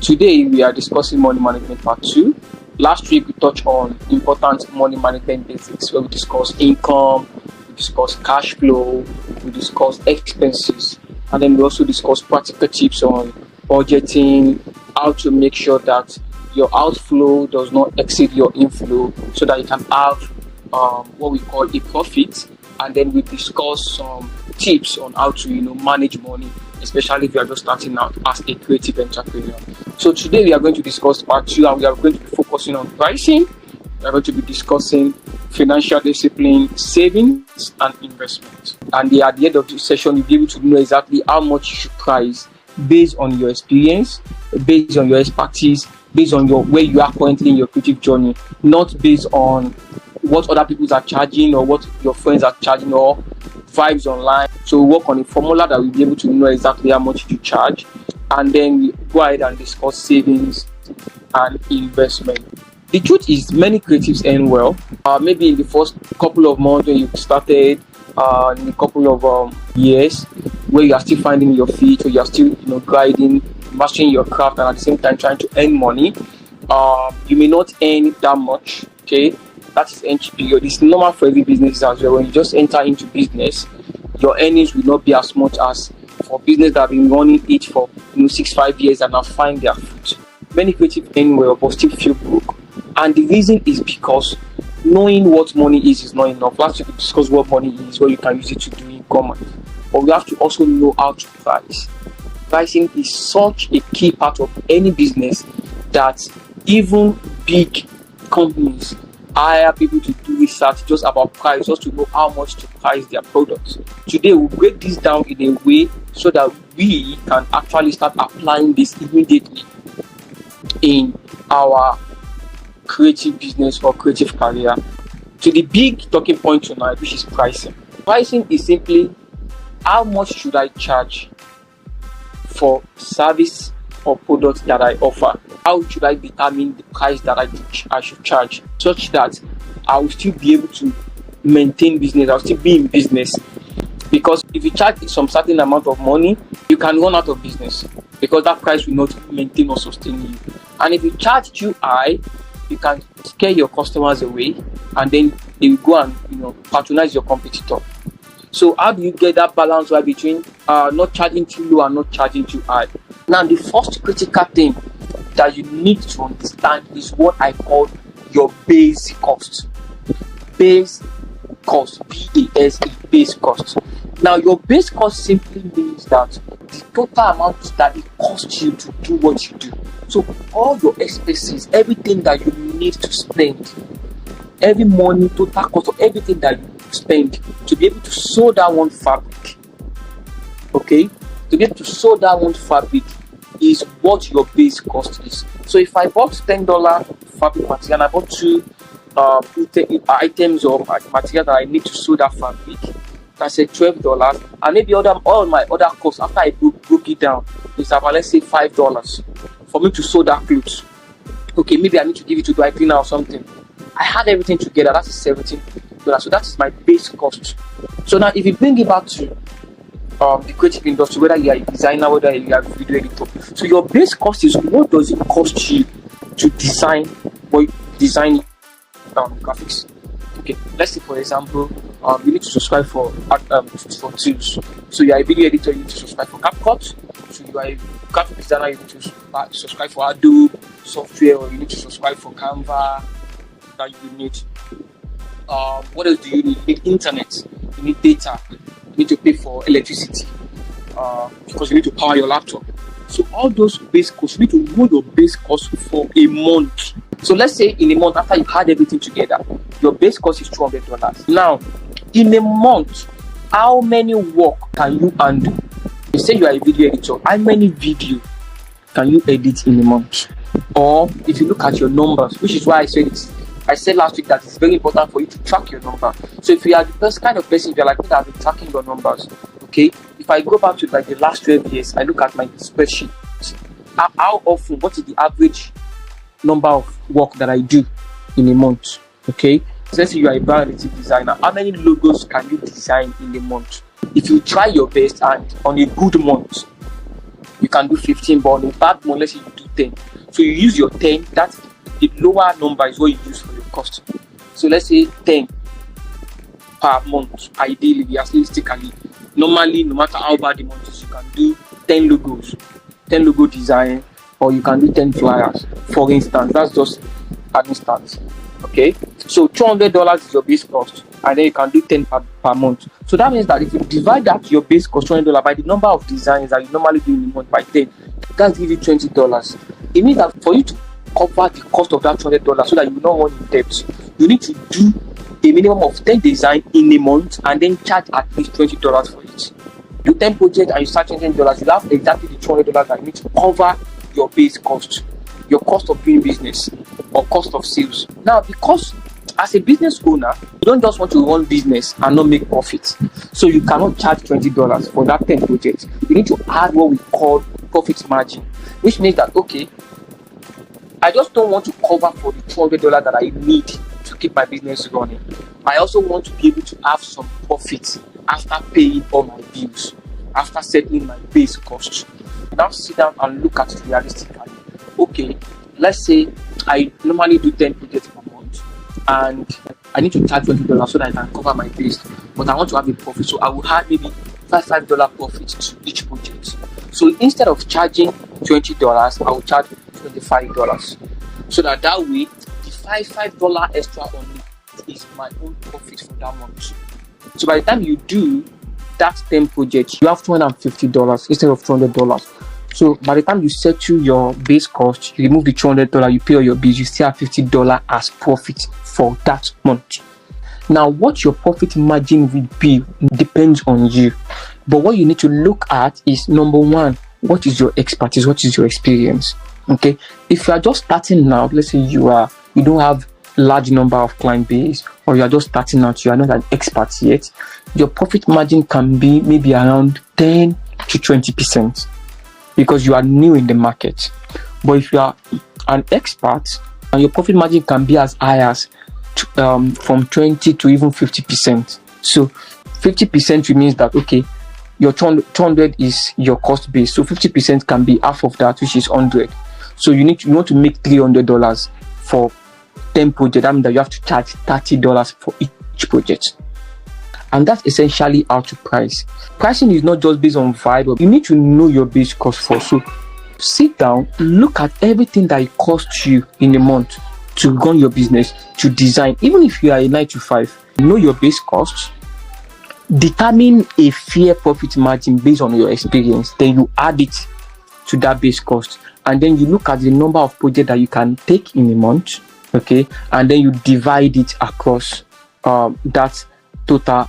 Today we are discussing money management part 2. Last week we touched on important money management basics where we discussed income, we discussed cash flow, we discussed expenses, and then we also discussed practical tips on budgeting, how to make sure that your outflow does not exceed your inflow so that you can have what we call a profit. And then we discuss some tips on how to manage money, especially if you are just starting out as a creative entrepreneur. So today we are going to discuss part 2, and we are going to be focusing on pricing. We are going to be discussing financial discipline, savings, and investment. And at the end of this session, you'll be able to know exactly how much you should price based on your experience, based on your expertise, based on where you are currently in your creative journey, not based on what other people are charging or what your friends are charging or vibes online. So we work on a formula that we'll be able to know exactly how much you charge, and then we go ahead and discuss savings and investment. The truth is, many creatives earn well. Maybe in the first couple of months when you started, in a couple of years, where you are still finding your feet, or you are still grinding, mastering your craft, and at the same time trying to earn money. You may not earn that much. Okay. That is entry period. It's normal for every business as well. When you just enter into business, your earnings will not be as much as for business that have been running it for 6-5 years and now find their feet. Many creatives earn well but still feel broke. And the reason is because knowing what money is not enough. Last week we discussed what money is, what you can use it to do income. But we have to also know how to price. Pricing is such a key part of any business that even big companies hire people to do research just about price, just to know how much to price their products. Today we'll break this down in a way so that we can actually start applying this immediately in our creative business or creative career. To the big talking point tonight, which is pricing. Pricing is simply how much should I charge for service or products that I offer. How should I determine the price that I should charge, such that I will still be able to maintain business, I'll still be in business. Because if you charge some certain amount of money, you can run out of business because that price will not maintain or sustain you. And if you charge too high, you can scare your customers away, and then they will go and patronize your competitor. So how do you get that balance right between not charging too low and not charging too high? Now, the first critical thing that you need to understand is what I call your base cost. Base cost, B-A-S-E, base cost. Now, your base cost simply means that the total amount that it costs you to do what you do. So all your expenses, everything that you need to spend, every money, total cost of everything that you spend to be able to sew that one fabric. Okay? To be able to sew that one fabric is what your base cost is. So if I bought $10 fabric material and I bought 2 items of material that I need to sew that fabric, I said $12, and maybe all my other costs after I broke it down is about, let's say, $5 for me to sew that clothes. Okay, maybe I need to give it to dry cleaner or something. I had everything together, that is $17. So that is my base cost. So now if you bring it back to the creative industry, whether you are a designer, whether you are a video editor, so your base cost is what does it cost you to design graphics. Okay, let's say for example, you need to subscribe for tools. So you are a video editor, you need to subscribe for CapCut. So you are a graphic designer, you need to subscribe for Adobe software, or you need to subscribe for Canva. That you need. What else do you need? You need internet, you need data, you need to pay for electricity because you need to power your laptop. So all those base costs, you need to know your base cost for a month. So let's say in a month, after you had everything together, your base cost is $200. Now, in a month, how many work can you handle? You say you are a video editor, how many video can you edit in a month? Or if you look at your numbers, which is why I said last week that it's very important for you to track your number. So if you are the first kind of person, if you're like me that have been tracking your numbers, okay, if I go back to like the last 12 years, I look at my spreadsheet, how often, what is the average number of work that I do in a month? Okay, so let's say you are a brand designer, how many logos can you design in a month? If you try your best and on a good month, you can do 15, but on a bad month, let's say you do 10. So you use your 10, that's the lower number is what you use for your cost. So let's say 10 per month, ideally, realistically. Normally, no matter how bad the month is, you can do 10 logos, 10 logo design, or you can do 10 flyers, for instance. That's just an instance. Okay, so $200 is your base cost, and then you can do 10 per month. So that means that if you divide that your base cost $200 by the number of designs that you normally do in a month by 10, that gives you $20. It means that for you to cover the cost of that $200 so that you don't run in debt, you need to do a minimum of 10 designs in a month and then charge at least $20 for it. You 10 projects and you start charging $10, you have exactly the $200 that you need to cover your base cost, your cost of doing business or cost of sales. Now, because as a business owner, you don't just want to run business and not make profit. So you cannot charge $20 for that 10 projects. You need to add what we call profit margin, which means that, okay, I just don't want to cover for the $200 that I need to keep my business running. I also want to be able to have some profit after paying all my bills, after settling my base costs. Now sit down and look at it realistically. Okay, let's say I normally do 10 projects per month and I need to charge $20 so that I can cover my base, but I want to have a profit, so I will add maybe $5 profit to each project. So instead of charging $20, I will charge $25, so that way the $5 extra on it is my own profit for that month. So by the time you do that 10 projects, you have $250 instead of $200. So by the time you settle your base cost, you remove the $200, you pay all your bills, you still have $50 as profit for that month. Now, what your profit margin will be depends on you. But what you need to look at is, number one, what is your expertise? What is your experience? Okay, if you are just starting now, let's say you don't have large number of client base, or you are just starting out, you are not an expert yet, your profit margin can be maybe around 10 to 20%. Because you are new in the market. But if you are an expert, and your profit margin can be as high as from 20 to even 50%. So 50% means that, okay, your 200 is your cost base, so 50% can be half of that, which is 100. So you want to make $300 for 10 projects. That means that you have to charge $30 for each project. And that's essentially how to price. Pricing is not just based on vibe, but you need to know your base cost first. So sit down, look at everything that it costs you in a month to run your business, to design. Even if you are a 9 to 5, know your base costs, determine a fair profit margin based on your experience. Then you add it to that base cost. And then you look at the number of projects that you can take in a month, okay? And then you divide it across that total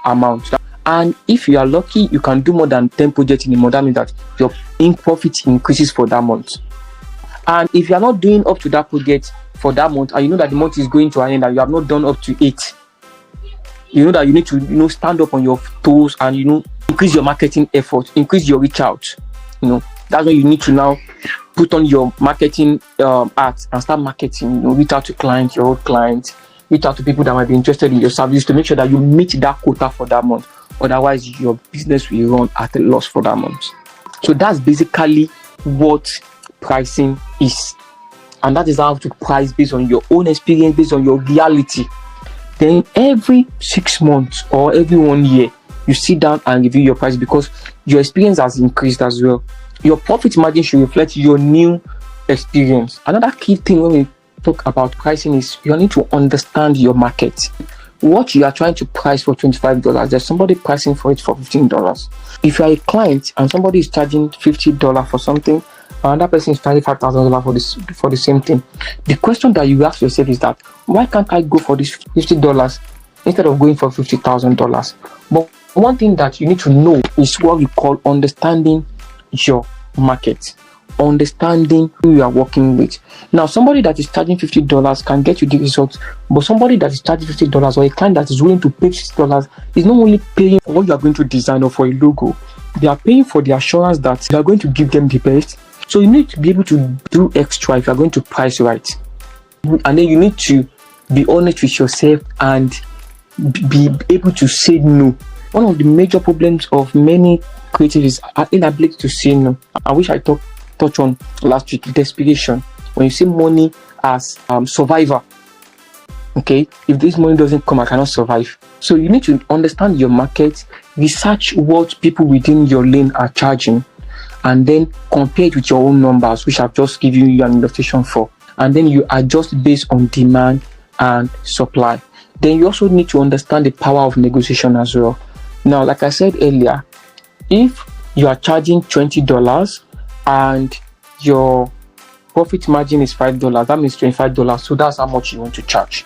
amount. And if you are lucky, you can do more than 10 projects in a month. That means that your profit increases for that month. And if you are not doing up to that project for that month, and you know that the month is going to an end and you have not done up to 8, you know that you need to stand up on your toes and increase your marketing effort, increase your reach out. That's when you need to now put on your marketing act and start marketing. Reach out to clients, your old clients, reach out to people that might be interested in your service to make sure that you meet that quota for that month. Otherwise, your business will run at a loss for that month. So that's basically what pricing is. And that is how to price based on your own experience, based on your reality. Then every 6 months or every 1 year, you sit down and review your price because your experience has increased as well. Your profit margin should reflect your new experience. Another key thing when we talk about pricing is you need to understand your market. What you are trying to price for $25, there's somebody pricing for it for $15. If you are a client and somebody is charging $50 for something, another person is charging $5,000 for the same thing, the question that you ask yourself is that, why can't I go for this $50 instead of going for $50,000? But one thing that you need to know is what we call understanding your market, understanding who you are working with. Now, somebody that is charging $50 can get you the results, but somebody that is charging $50 or a client that is willing to pay $50 is not only paying for what you are going to design or for a logo, they are paying for the assurance that you are going to give them the best. So you need to be able to do extra if you are going to price right. And then you need to be honest with yourself and be able to say no One of the major problems of many creatives is our inability to say no. I wish I touch on last week, desperation. When you see money as survivor, okay, if this money doesn't come, I cannot survive. So you need to understand your market, research what people within your lane are charging, and then compare it with your own numbers, which I've just given you an illustration for. And then you adjust based on demand and supply. Then you also need to understand the power of negotiation as well. Now, like I said earlier, if you are charging $20 and your profit margin is $5, that means $25. So that's how much you want to charge.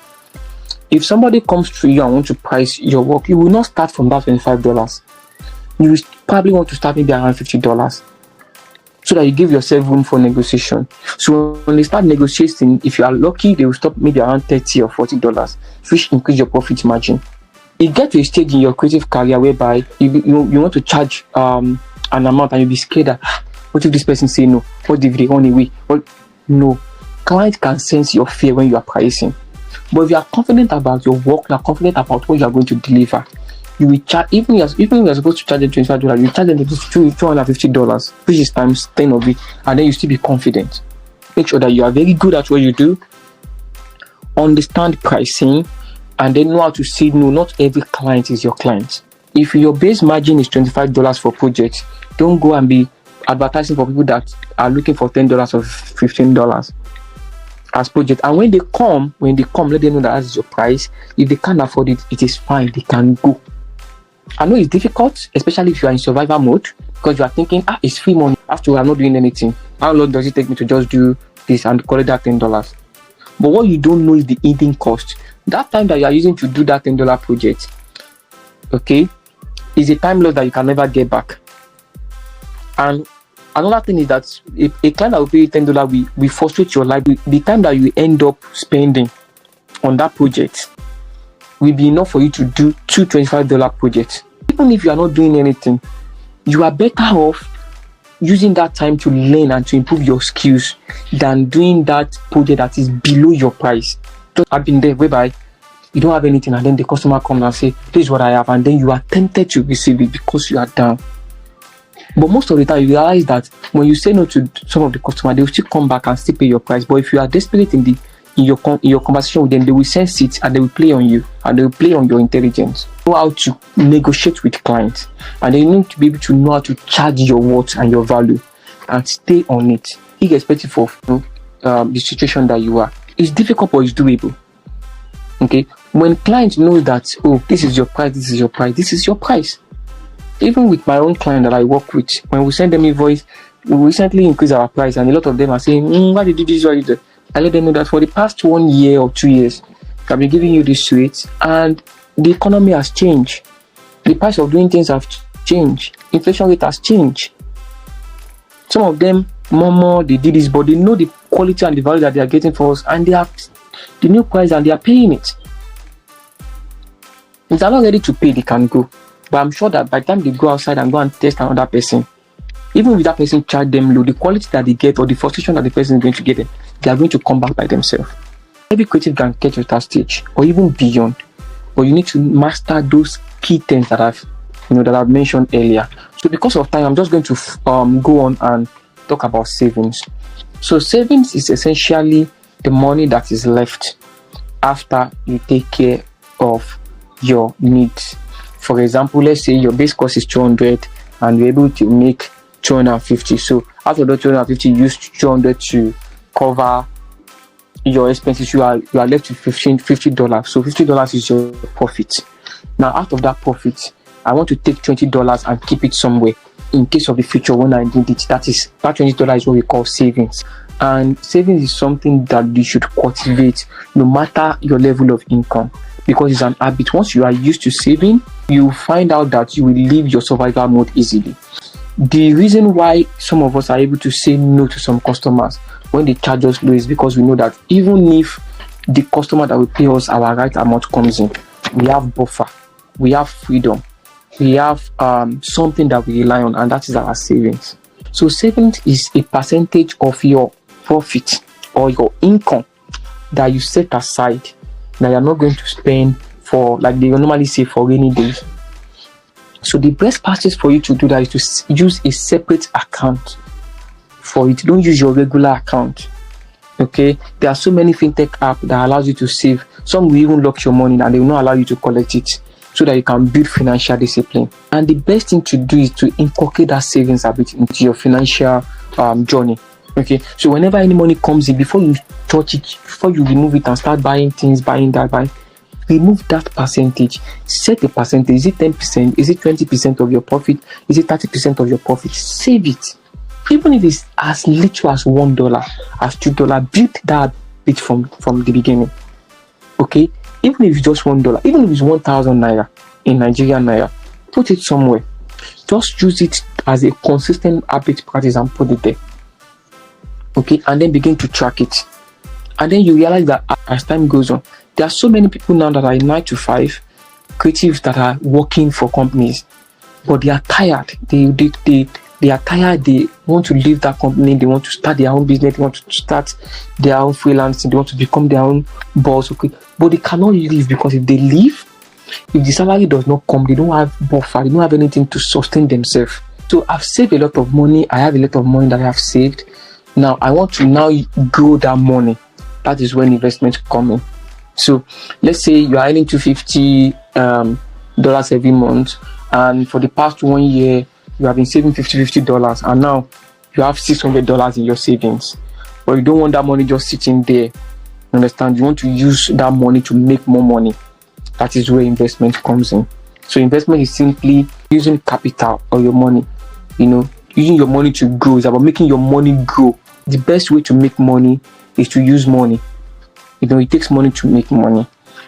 If somebody comes to you and wants to price your work, you will not start from that $25. You will probably want to start maybe around $50, so that you give yourself room for negotiation. So when they start negotiating, if you are lucky, they will stop maybe around $30 or $40, which increase your profit margin. You get to a stage in your creative career whereby you want to charge an amount and you'll be scared that, what if this person say no? What if they run away? No. Client can sense your fear when you are pricing. But if you are confident about your work, you are confident about what you are going to deliver, you will charge, even if you are supposed to charge them $25, you charge them $250, which is times 10 of it, and then you still be confident. Make sure that you are very good at what you do, understand pricing, and then know how to say no. Not every client is your client. If your base margin is $25 for projects, don't go and be advertising for people that are looking for $10 or $15 as project. And when they come, let them know that is your price. If they can't afford it, it is fine, they can go. I know it's difficult, especially if you are in survival mode, because you are thinking, it's free money. After all, I'm not doing anything. How long does it take me to just do this and collect that $10? But what you don't know is the hidden cost. That time that you are using to do that $10 project, okay, is a time loss that you can never get back. And another thing is that a client that will pay you $10 will frustrate your life. The time that you end up spending on that project will be enough for you to do two $25 projects. Even if you are not doing anything, you are better off using that time to learn and to improve your skills than doing that project that is below your price. Just I've been there whereby you don't have anything and then the customer comes and say, this is what I have, and then you are tempted to receive it because you are down. But most of the time you realize that when you say no to some of the customers, they will still come back and still pay your price. But if you are desperate in your conversation with them, they will sense it and they will play on you and they will play on your intelligence. Know how to negotiate with clients, and they need to be able to know how to charge your worth and your value and stay on it, irrespective of the situation that you are. It's difficult, but it's doable. Okay, when clients know that, this is your price, this is your price, this is your price. Even with my own client that I work with, when we send them invoice, we recently increased our price, and a lot of them are saying, why did you do this? Why did you do that? I let them know that for the past 1 year or 2 years, I've been giving you this rate, and the economy has changed. The price of doing things have changed. Inflation rate has changed. Some of them, they did this, but they know the quality and the value that they are getting for us, and they have the new price and they are paying it. If they're not ready to pay, they can go. But I'm sure that by the time they go outside and go and test another person, even if that person charge them low, the quality that they get or the frustration that the person is going to get, they are going to come back by themselves. Every creative can get to that stage or even beyond, but you need to master those key things that I've mentioned earlier. So because of time, I'm just going to go on and talk about savings. So savings is essentially the money that is left after you take care of your needs. For example, let's say your base cost is 200 and you're able to make 250. So out of the 250, you use 200 to cover your expenses. You are left with $50. So $50 is your profit. Now out of that profit, I want to take $20 and keep it somewhere in case of the future when I need it. That $20 is what we call savings. And savings is something that you should cultivate no matter your level of income, because it's an habit. Once you are used to saving, you find out that you will leave your survival mode easily. The reason why some of us are able to say no to some customers when they charge us low is because we know that even if the customer that will pay us our right amount comes in, we have buffer, we have freedom, we have something that we rely on, and that is our savings. So savings is a percentage of your profit or your income that you set aside that you're not going to spend for, like they normally say, for rainy days. So the best practice for you to do that is to use a separate account for it. Don't use your regular account. Okay, there are so many fintech apps that allows you to save. Some will even lock your money and they will not allow you to collect it, so that you can build financial discipline. And the best thing to do is to inculcate that savings habit into your financial journey. Okay, so whenever any money comes in, before you touch it, before you remove it and start buying things, buying that, remove that percentage. Set a percentage. Is it 10%? Is it 20% of your profit? Is it 30% of your profit? Save it. Even if it's as little as $1, as $2, build that bit from the beginning. Okay, even if it's just $1, even if it's 1,000 naira in Nigerian naira, put it somewhere. Just use it as a consistent habit practice and put it there. Okay, and then begin to track it. And then you realize that as time goes on, there are so many people now that are in 9 to 5, creatives that are working for companies, but they are tired. They are tired. They want to leave that company. They want to start their own business. They want to start their own freelancing. They want to become their own boss. Okay, but they cannot leave, because if they leave, if the salary does not come, they don't have buffer. They don't have anything to sustain themselves. So I've saved a lot of money. I have a lot of money that I have saved. Now I want to grow that money. That is when investments come in. So let's say you are earning $250 every month, and for the past 1 year you have been saving $50, and now you have $600 in your savings, but you don't want that money just sitting there. Understand? You want to use that money to make more money. That is where investment comes in. So investment is simply using capital or your money. Using your money to grow. It's about making your money grow. The best way to make money is to use money. It takes money to make money.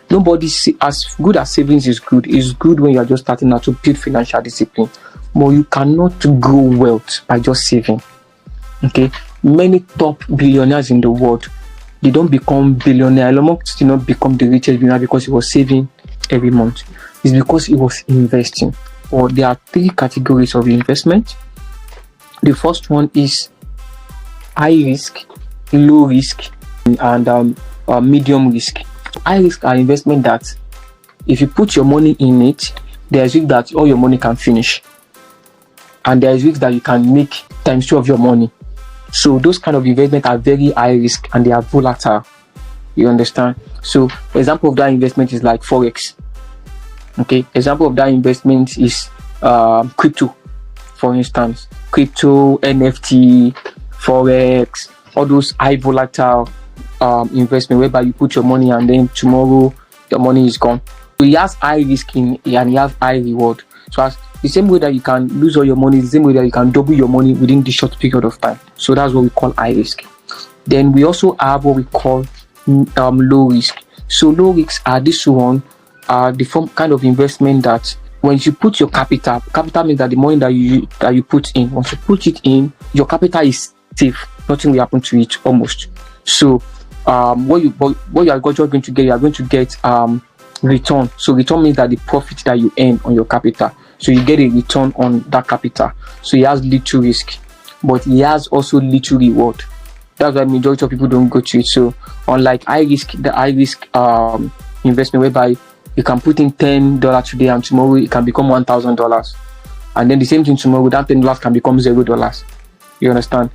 Nobody as good as savings is good. It's good when you are just starting out to build financial discipline. But you cannot grow wealth by just saving. Okay, many top billionaires in the world, they don't become billionaire. Elon Musk did not become the richest billionaire because he was saving every month. It's because he was investing. Or there are 3 categories of investment. The first one is high risk, low risk, and medium risk. High risk are investment that if you put your money in it, there is risk that all your money can finish, and there is risk that you can make ×2 of your money. So those kind of investment are very high risk and they are volatile. You understand? So example of that investment is like Forex. Okay, example of that investment is crypto, for instance. Crypto, NFT, Forex, all those high volatile investment whereby you put your money and then tomorrow your money is gone. So he has high risk and he has high reward. So as the same way that you can lose all your money, the same way that you can double your money within the short period of time. So that's what we call high risk. Then we also have what we call low risk. So low risks are this one, the form kind of investment that when you put your capital means that the money that you put in, once you put it in, your capital is safe. Nothing will happen to it almost. So what you are going to get, you are going to get return. So return means that the profit that you earn on your capital. So you get a return on that capital. So he has little risk, but he has also little reward. That's why majority of people don't go to it. So unlike the high risk investment whereby you can put in $10 today and tomorrow it can become $1,000, and then the same thing tomorrow, that $10 can become $0. You understand?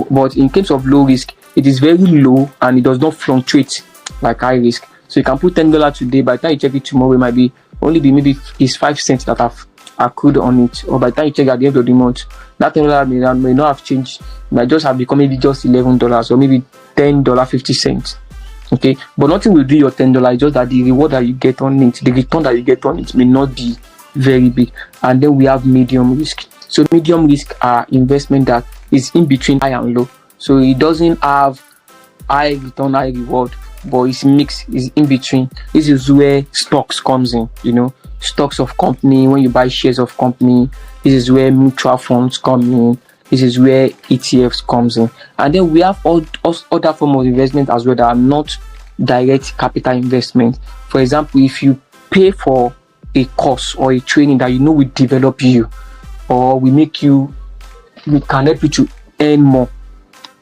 But in case of low risk, it is very low and it does not fluctuate like high risk. So you can put $10 today, by the time you check it tomorrow, it might be maybe it's 5 cents that have accrued on it, or by the time you check at the end of the month, that $10 may not have changed. It might just have become maybe just $11 or maybe $10.50. Okay, but nothing will do your $10. It's just that the reward that you get on it, the return that you get on it may not be very big. And then we have medium risk. So medium risk are investment that is in between high and low. So it doesn't have high return, high reward, but it's mixed, it's in between. This is where stocks comes in, stocks of company. When you buy shares of company, this is where mutual funds come in. This is where ETFs comes in. And then we have all other forms of investment as well that are not direct capital investment. For example, if you pay for a course or a training that will develop you, or we can help you to earn more.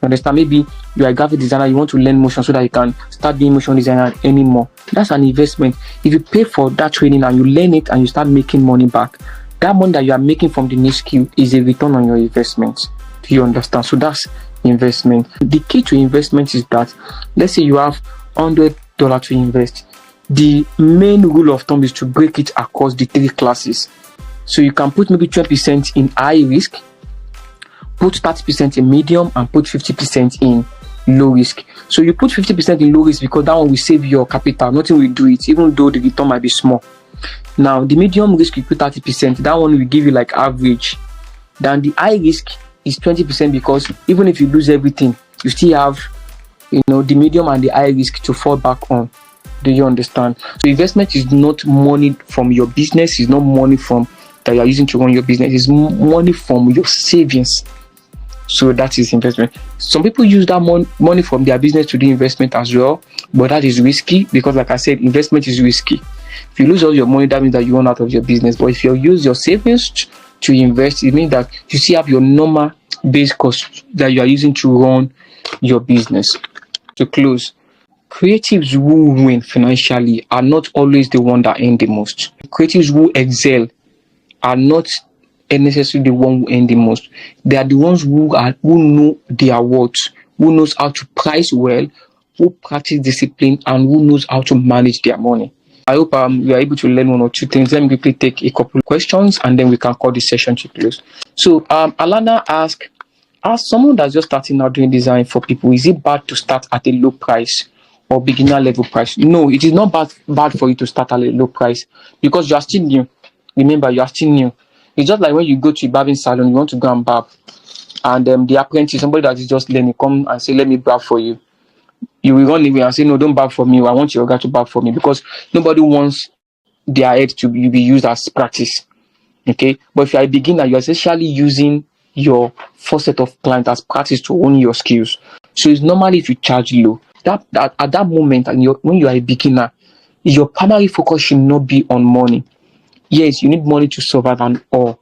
Understand? Maybe you are a graphic designer, you want to learn motion so that you can start being motion designer and earning more. That's an investment. If you pay for that training and you learn it and you start making money back, that money that you are making from the new skill is a return on your investment. Do you understand? So that's investment. The key to investment is that, let's say you have $100 to invest. The main rule of thumb is to break it across the 3 classes. So you can put maybe 20% in high risk, put 30% in medium, and put 50% in low risk. So you put 50% in low risk because that one will save your capital. Nothing will do it, even though the return might be small. Now the medium risk, you put 30%. That one will give you like average. Then the high risk is 20% because even if you lose everything, you still have, the medium and the high risk to fall back on. Do you understand? So investment is not money from your business. It's not money from that you are using to run your business. It's money from your savings. So that is investment. Some people use that money from their business to do investment as well, but that is risky because, like I said, investment is risky. If you lose all your money, that means that you run out of your business. But if you use your savings to invest, it means that you still have your normal base cost that you are using to run your business. To close, creatives who win financially are not always the one that earn the most. Creatives who excel are not necessarily the one who earn the most. They are the ones who know their worth, who knows how to price well, who practice discipline, and who knows how to manage their money. I hope we are able to learn 1 or 2 things. Let me quickly take a couple of questions and then we can call this session to close. So Alana asked, as someone that's just starting out doing design for people, is it bad to start at a low price or beginner level price? No, it is not bad for you to start at a low price because you are still new. Remember, you are still new. It's just like when you go to a barbing salon, you want to go and barb, and the apprentice, somebody that is just learning, come and say, let me barb for you. You will run away and say, no, don't barb for me. I want your guy to barb for me, because nobody wants their head to be used as practice. Okay? But if you are a beginner, you are essentially using your first set of clients as practice to own your skills. So it's normally if you charge low. That at that moment, and when you are a beginner, your primary focus should not be on money. Yes, you need money to survive and all,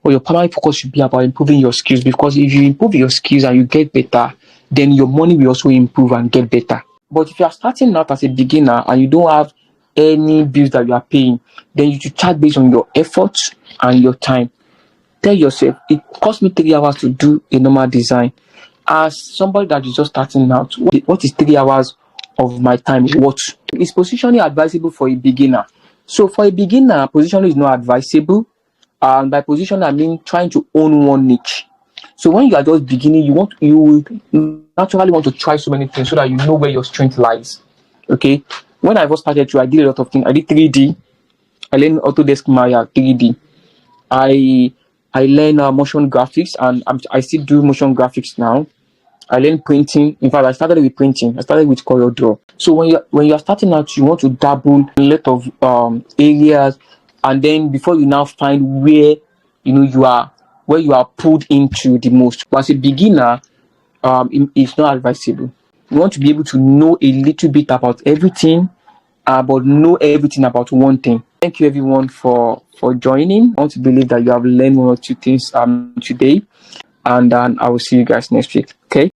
but your primary focus should be about improving your skills, because if you improve your skills and you get better, then your money will also improve and get better. But if you are starting out as a beginner and you don't have any bills that you are paying, then you should charge based on your efforts and your time. Tell yourself, it cost me 3 hours to do a normal design. As somebody that is just starting out, what is 3 hours of my time? What is positioning advisable for a beginner? So for a beginner, positioning is not advisable. And by position, I mean trying to own one niche. So when you are just beginning, you naturally want to try so many things so that you know where your strength lies. Okay. When I first started I did a lot of things. I did 3D. I learned Autodesk Maya 3D. I learned motion graphics, and I still do motion graphics now. I learned printing. In fact, I started with printing. I started with CorelDRAW. So when you are starting out, you want to dabble in a lot of areas, and then before you now find where you are pulled into the most. But as a beginner, it's not advisable. You want to be able to know a little bit about everything, but know everything about one thing. Thank you everyone for joining. I want to believe that you have learned 1 or 2 things today, and I will see you guys next week. Okay.